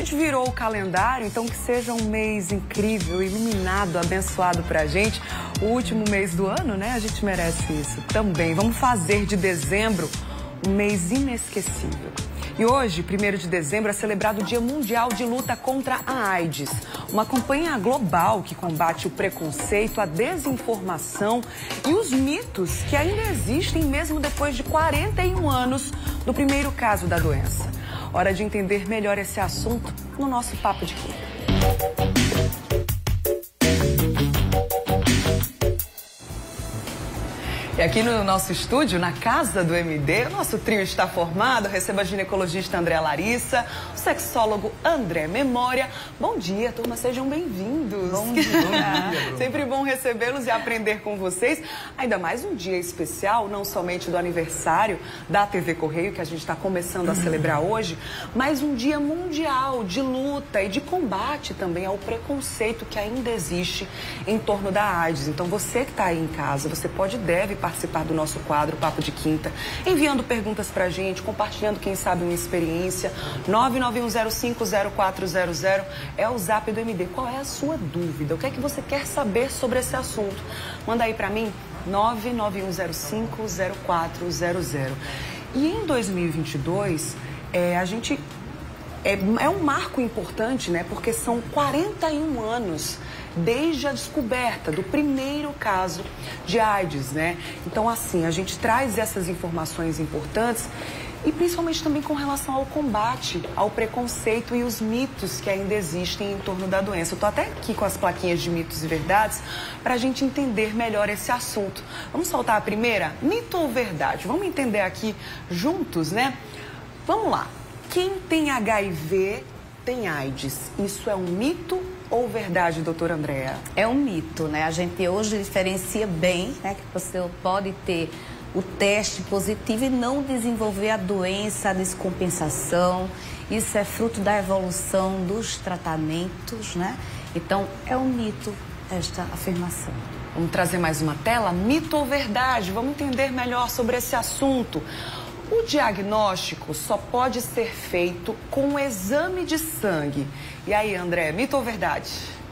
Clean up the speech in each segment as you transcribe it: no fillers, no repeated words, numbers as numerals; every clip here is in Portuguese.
A gente virou o calendário, então que seja um mês incrível, iluminado, abençoado pra gente. O último mês do ano, né? A gente merece isso também. Vamos fazer de dezembro um mês inesquecível. E hoje, 1º de dezembro, é celebrado o Dia Mundial de Luta contra a AIDS. Uma campanha global que combate o preconceito, a desinformação e os mitos que ainda existem mesmo depois de 41 anos do primeiro caso da doença. Hora de entender melhor esse assunto no nosso Papo de Quinta. E aqui no nosso estúdio, na casa do MD, o nosso trio está formado. Receba a ginecologista Andréa Larissa, o sexólogo André Memória. Bom dia, turma, sejam bem-vindos. Bom dia. Sempre bom recebê-los e aprender com vocês. Ainda mais um dia especial, não somente do aniversário da TV Correio, que a gente está começando a celebrar hoje, mas um dia mundial de luta e de combate também ao preconceito que ainda existe em torno da AIDS. Então, você que está aí em casa, você pode e deve participar do nosso quadro Papo de Quinta, enviando perguntas pra gente, compartilhando, quem sabe, uma experiência. 991050400 é o zap do MD. Qual é a sua dúvida? O que é que você quer saber sobre esse assunto? Manda aí pra mim, 991050400. E em 2022, a gente... É um marco importante, né? Porque são 41 anos desde a descoberta do primeiro caso de AIDS, né? Então, assim, a gente traz essas informações importantes e principalmente também com relação ao combate, ao preconceito e os mitos que ainda existem em torno da doença. Eu tô até aqui com as plaquinhas de mitos e verdades para a gente entender melhor esse assunto. Vamos soltar a primeira? Mito ou verdade? Vamos entender aqui juntos, né? Vamos lá. Quem tem HIV tem AIDS. Isso é um mito ou verdade, doutora Andréa? É um mito, né? A gente hoje diferencia bem, né? Que você pode ter o teste positivo e não desenvolver a doença, a descompensação. Isso é fruto da evolução dos tratamentos, né? Então, é um mito esta afirmação. Vamos trazer mais uma tela? Mito ou verdade? Vamos entender melhor sobre esse assunto. O diagnóstico só pode ser feito com um exame de sangue. E aí, André, mito ou verdade?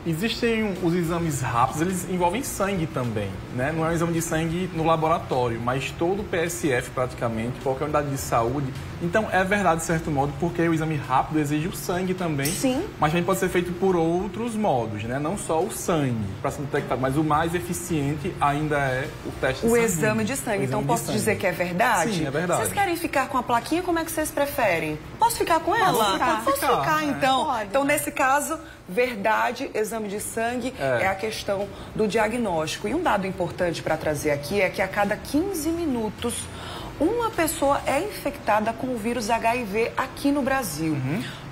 Existem os exames rápidos, eles envolvem sangue também, né? Não é um exame de sangue no laboratório, mas todo o PSF praticamente, qualquer unidade de saúde. Então, é verdade de certo modo, porque o exame rápido exige o sangue também. Sim. Mas também pode ser feito por outros modos, né? Não só o sangue para ser detectado, mas o mais eficiente ainda é o teste O sanguíneo. exame de sangue. Então, posso dizer que é verdade? Sim, é verdade. Vocês querem ficar com a plaquinha? Como é que vocês preferem? Posso ficar com ela? Posso ficar, então. Pode. Então, nesse caso, verdade, exame de sangue é a questão do diagnóstico. E um dado importante para trazer aqui é que a cada 15 minutos, uma pessoa é infectada com o vírus HIV aqui no Brasil.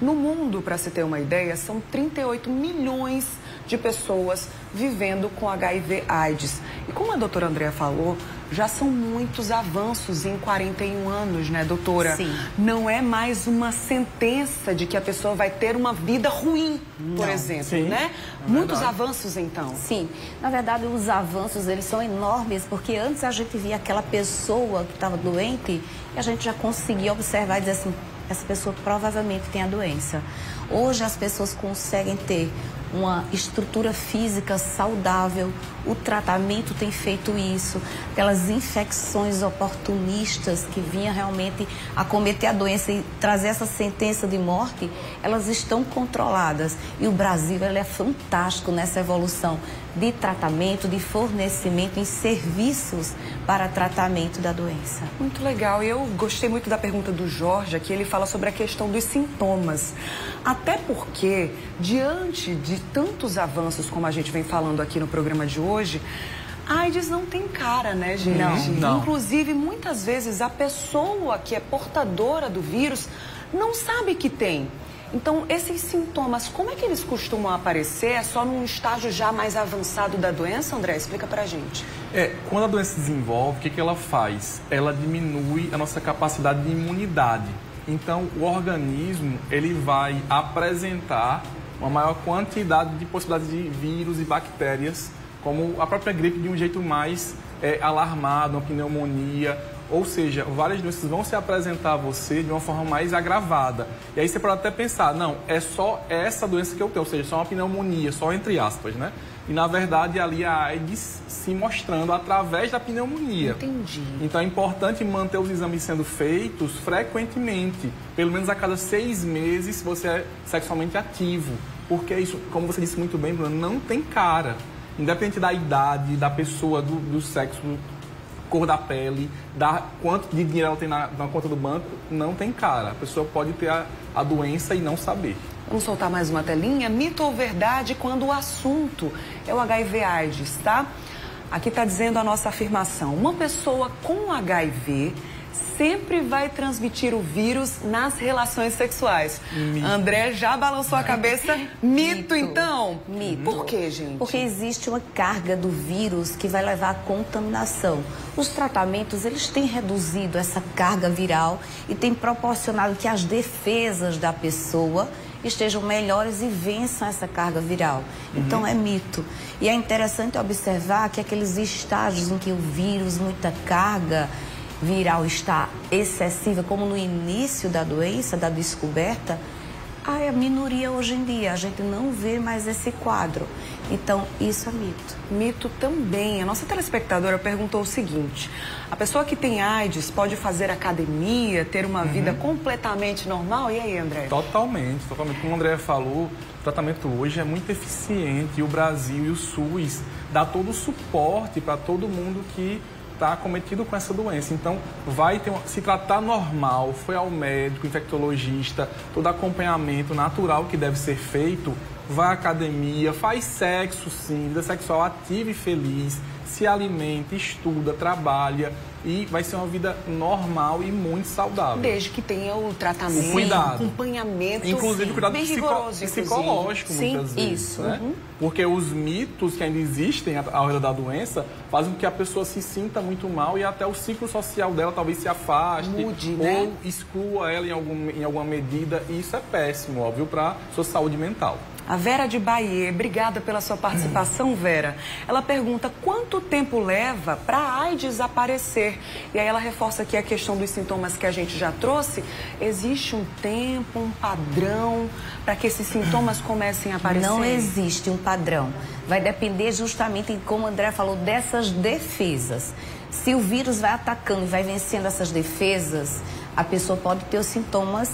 No mundo, para se ter uma ideia, são 38 milhões de pessoas vivendo com HIV/AIDS. E como a doutora Andréa falou, já são muitos avanços em 41 anos, né, doutora? Sim. Não é mais uma sentença de que a pessoa vai ter uma vida ruim, por exemplo, Sim, né? Muitos avanços, então. Sim, na verdade os avanços eles são enormes, porque antes a gente via aquela pessoa que estava doente e a gente já conseguia observar e dizer assim, essa pessoa provavelmente tem a doença. Hoje as pessoas conseguem ter uma estrutura física saudável, o tratamento tem feito isso, aquelas infecções oportunistas que vinham realmente acometer a doença e trazer essa sentença de morte, elas estão controladas. E o Brasil ele é fantástico nessa evolução de tratamento, de fornecimento em serviços para tratamento da doença. Muito legal. E eu gostei muito da pergunta do Jorge, aqui ele fala sobre a questão dos sintomas. Até porque, diante de tantos avanços, como a gente vem falando aqui no programa de hoje, a AIDS não tem cara, né, gente? Não. Inclusive, muitas vezes, a pessoa que é portadora do vírus não sabe que tem. Então, esses sintomas, como é que eles costumam aparecer? É só num estágio já mais avançado da doença, André? Explica pra gente. Quando a doença se desenvolve, o que ela faz? Ela diminui a nossa capacidade de imunidade. Então, o organismo, ele vai apresentar uma maior quantidade de possibilidades de vírus e bactérias, como a própria gripe, de um jeito mais alarmado, uma pneumonia, Ou seja, várias doenças vão se apresentar a você de uma forma mais agravada. E aí você pode até pensar, não, é só essa doença que eu tenho, ou seja, só uma pneumonia, só entre aspas, né? E, na verdade, ali a AIDS se mostrando através da pneumonia. Entendi. Então, é importante manter os exames sendo feitos frequentemente. Pelo menos a cada 6 meses, se você é sexualmente ativo. Porque isso, como você disse muito bem, Bruno, não tem cara. Independente da idade, da pessoa, do sexo, cor da pele, quanto de dinheiro ela tem na conta do banco, não tem cara. A pessoa pode ter a doença e não saber. Vamos soltar mais uma telinha? Mito ou verdade quando o assunto é o HIV/AIDS, tá? Aqui está dizendo a nossa afirmação. Uma pessoa com HIV sempre vai transmitir o vírus nas relações sexuais. Mito. André já balançou a cabeça. Mito, então? Mito. Por quê, gente? Porque existe uma carga do vírus que vai levar à contaminação. Os tratamentos, eles têm reduzido essa carga viral e têm proporcionado que as defesas da pessoa estejam melhores e vençam essa carga viral. Então, é mito. E é interessante observar que aqueles estágios em que o vírus, muita carga viral está excessiva, como no início da doença, da descoberta, é a minoria hoje em dia. A gente não vê mais esse quadro. Então, isso é mito. Mito também. A nossa telespectadora perguntou o seguinte: a pessoa que tem AIDS pode fazer academia, ter uma vida completamente normal? E aí, André? Totalmente. Como o André falou, o tratamento hoje é muito eficiente e o Brasil e o SUS dá todo o suporte para todo mundo que está acometido com essa doença. Então, se tratar normal, foi ao médico, infectologista, todo acompanhamento natural que deve ser feito, vai à academia, faz sexo sim, vida sexual ativa e feliz, se alimenta, estuda, trabalha e vai ser uma vida normal e muito saudável. Desde que tenha o tratamento, o cuidado, acompanhamento, inclusive o cuidado bem rigoroso, psicológico, muitas vezes. Isso. Né? Porque os mitos que ainda existem ao redor da doença fazem com que a pessoa se sinta muito mal e até o ciclo social dela talvez se afaste, mude, né? Ou exclua ela em alguma medida, e isso é péssimo, óbvio, para a sua saúde mental. A Vera de Bahia, obrigada pela sua participação, Vera. Ela pergunta quanto tempo leva para a AIDS aparecer. E aí ela reforça aqui a questão dos sintomas que a gente já trouxe. Existe um tempo, um padrão para que esses sintomas comecem a aparecer? Não existe um padrão. Vai depender justamente, como o André falou, dessas defesas. Se o vírus vai atacando e vai vencendo essas defesas, a pessoa pode ter os sintomas,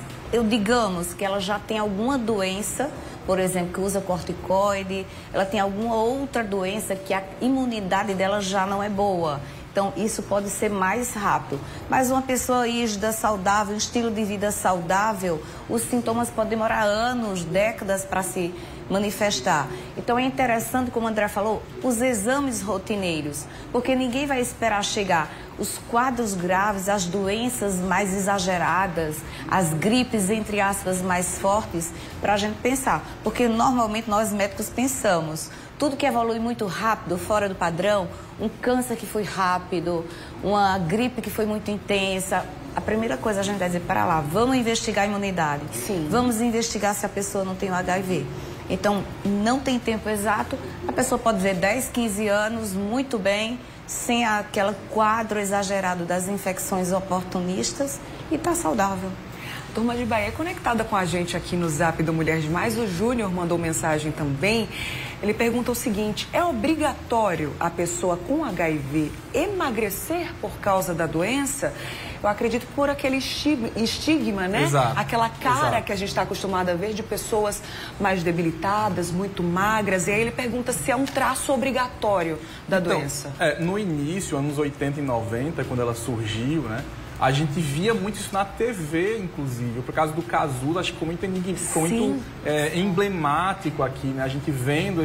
digamos que ela já tem alguma doença, por exemplo, que usa corticoide, ela tem alguma outra doença que a imunidade dela já não é boa. Então, isso pode ser mais rápido. Mas uma pessoa rígida, saudável, um estilo de vida saudável, os sintomas podem demorar anos, décadas para se manifestar. Então, é interessante, como o André falou, os exames rotineiros, porque ninguém vai esperar chegar os quadros graves, as doenças mais exageradas, as gripes, entre aspas, mais fortes, para a gente pensar. Porque normalmente nós médicos pensamos, tudo que evolui muito rápido, fora do padrão, um câncer que foi rápido, uma gripe que foi muito intensa, a primeira coisa a gente vai dizer, para lá, vamos investigar a imunidade. Sim. Vamos investigar se a pessoa não tem o HIV. Então, não tem tempo exato, a pessoa pode ver 10, 15 anos, muito bem, sem aquele quadro exagerado das infecções oportunistas e está saudável. Turma de Bahia conectada com a gente aqui no Zap do Mulher Demais. O Júnior mandou mensagem também. Ele pergunta o seguinte: é obrigatório a pessoa com HIV emagrecer por causa da doença? Eu acredito por aquele estigma, né? Exato, aquela cara exato. que a gente está acostumado a ver de pessoas mais debilitadas, muito magras. E aí ele pergunta se é um traço obrigatório da doença. No início, anos 80 e 90, quando ela surgiu, né? A gente via muito isso na TV, inclusive. Por causa do Casulo, acho que ficou muito emblemático aqui, né? A gente vendo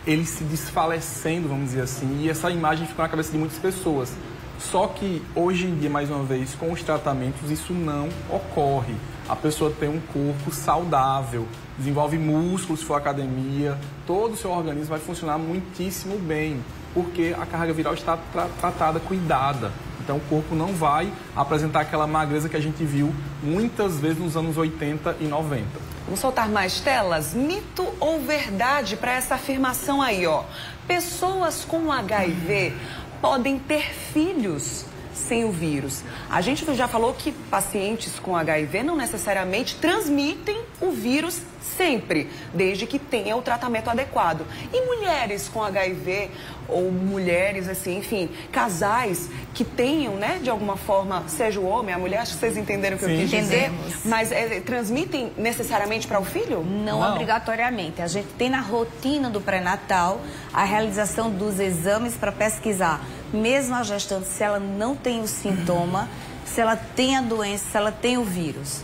ele se desfalecendo, vamos dizer assim, e essa imagem ficou na cabeça de muitas pessoas. Só que, hoje em dia, mais uma vez, com os tratamentos, isso não ocorre. A pessoa tem um corpo saudável, desenvolve músculos se for academia, todo o seu organismo vai funcionar muitíssimo bem, porque a carga viral está tratada, cuidada. Então, o corpo não vai apresentar aquela magreza que a gente viu muitas vezes nos anos 80 e 90. Vamos soltar mais telas? Mito ou verdade para essa afirmação aí, ó? Pessoas com HIV podem ter filhos sem o vírus? A gente já falou que pacientes com HIV não necessariamente transmitem o vírus sempre, desde que tenha o tratamento adequado. E mulheres com HIV ou mulheres, assim, enfim, casais que tenham, né, de alguma forma, seja o homem, a mulher, acho que vocês entenderam o que eu quis dizer, mas transmitem necessariamente para o filho? Não obrigatoriamente. A gente tem na rotina do pré-natal a realização dos exames para pesquisar, mesmo a gestante, se ela não tem o sintoma, se ela tem a doença, se ela tem o vírus.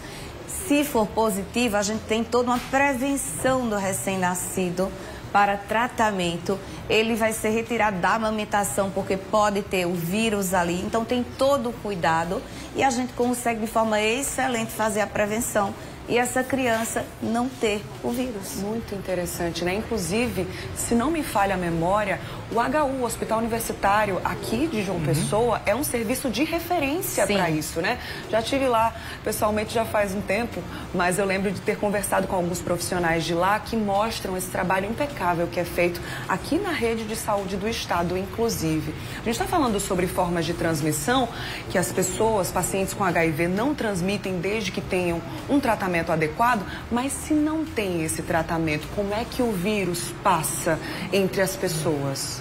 Se for positiva, a gente tem toda uma prevenção do recém-nascido para tratamento. Ele vai ser retirado da amamentação porque pode ter o vírus ali. Então tem todo o cuidado e a gente consegue de forma excelente fazer a prevenção e essa criança não ter o vírus. Muito interessante, né? Inclusive, se não me falha a memória, o HU, o Hospital Universitário, aqui de João Pessoa, é um serviço de referência para isso, né? Já estive lá pessoalmente já faz um tempo, mas eu lembro de ter conversado com alguns profissionais de lá que mostram esse trabalho impecável que é feito aqui na rede de saúde do estado, inclusive. A gente está falando sobre formas de transmissão que as pessoas, pacientes com HIV, não transmitem desde que tenham um tratamento adequado, mas se não tem esse tratamento, como é que o vírus passa entre as pessoas?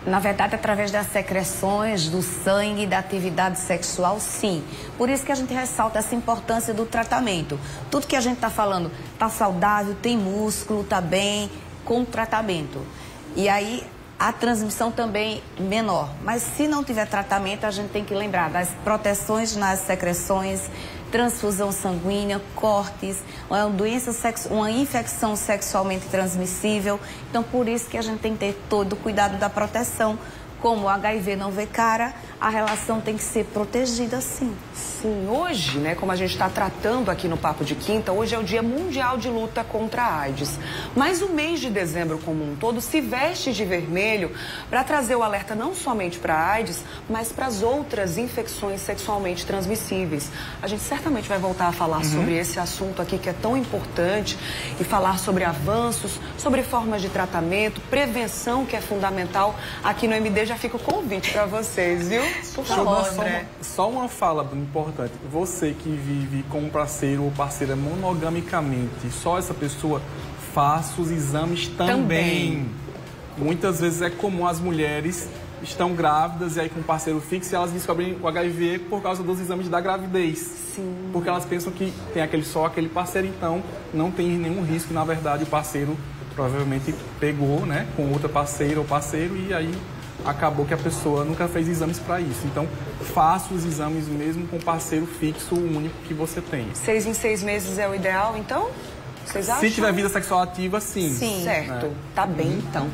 Na verdade, através das secreções, do sangue, da atividade sexual, sim. Por isso que a gente ressalta essa importância do tratamento. Tudo que a gente está falando, está saudável, tem músculo, está bem, com tratamento. E aí, a transmissão também menor. Mas se não tiver tratamento, a gente tem que lembrar das proteções nas secreções, transfusão sanguínea, cortes, uma infecção sexualmente transmissível. Então, por isso que a gente tem que ter todo o cuidado da proteção. Como o HIV não vê cara, a relação tem que ser protegida, sim. Sim, hoje, né, como a gente está tratando aqui no Papo de Quinta, hoje é o Dia Mundial de Luta contra a AIDS. Mas o mês de dezembro como um todo se veste de vermelho para trazer o alerta não somente para a AIDS, mas para as outras infecções sexualmente transmissíveis. A gente certamente vai voltar a falar sobre esse assunto aqui que é tão importante e falar sobre avanços, sobre formas de tratamento, prevenção que é fundamental. Aqui no MD já fica o convite para vocês, viu? Por favor, André. Só uma fala importante. Você que vive com um parceiro ou parceira monogamicamente, só essa pessoa, faça os exames também. Muitas vezes é comum as mulheres estão grávidas e aí com um parceiro fixo e elas descobrem o HIV por causa dos exames da gravidez. Sim. Porque elas pensam que tem só aquele parceiro, então não tem nenhum risco. Na verdade, o parceiro provavelmente pegou, né, com outra parceira ou parceiro e aí acabou que a pessoa nunca fez exames para isso. Então, faça os exames mesmo com o parceiro fixo, o único que você tem. 6 em 6 meses é o ideal, então? Vocês acham? Se tiver vida sexual ativa, sim. Sim. Certo. Tá bem, então.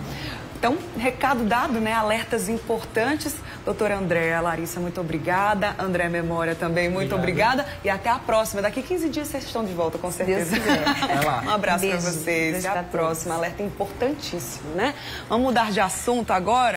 Então, recado dado, né? Alertas importantes. Doutora Andréa, Larissa, muito obrigada. André Memória também, muito obrigada. E até a próxima. Daqui 15 dias vocês estão de volta, com certeza. Deus quiser. Vai lá. Um abraço para vocês. Até a próxima. Alerta importantíssimo, né? Vamos mudar de assunto agora.